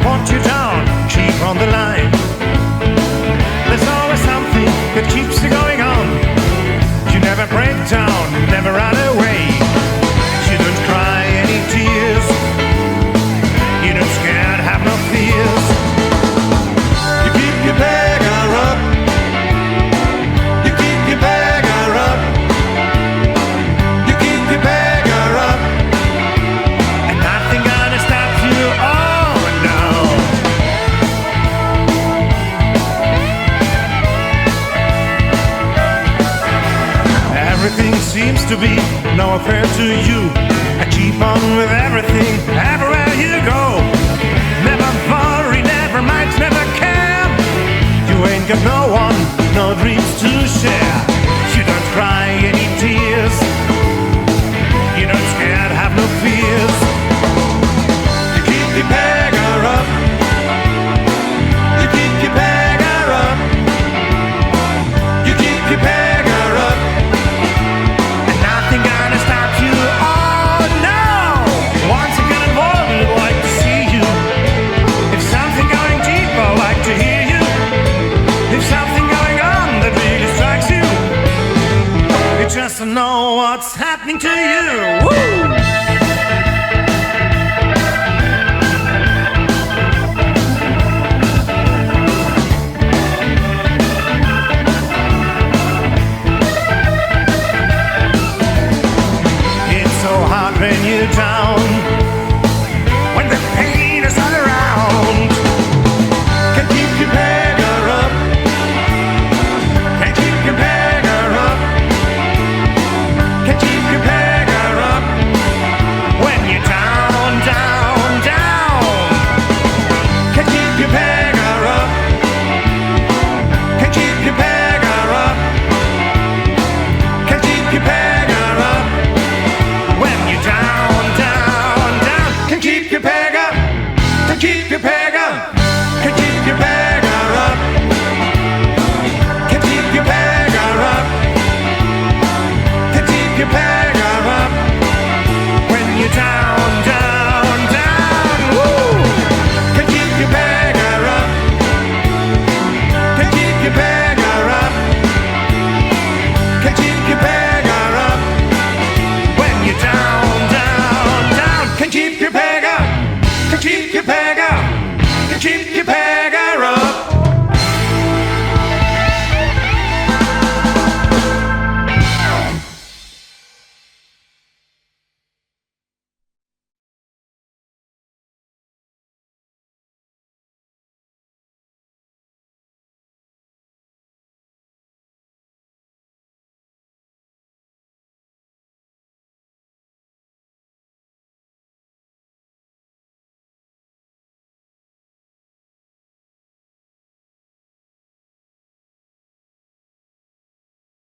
want you down, keep on the line. There's always something that keeps you going on. You never break down, never run away. You don't cry any tears. You don't scared, have no fears. You keep your beggar up. You keep your beggar up. You keep your beggar up. And nothing gonna stop you, oh no. Everything seems to be no affair to you. I keep on with everything, everywhere you go. Never worry, never mind, never care. You ain't got no one, no dreams to share. You don't cry any tears. You don't scared, have no fears. You keep your beggar up. You keep your beggar up. You keep your beggar up. And nothing gonna stop you, oh no. Once you get involved, I'd like to see you. If something going deep, I'd like to hear you. If something going on that really strikes you, you just don't know what's happening to you. Woo! It's so hard when you're down.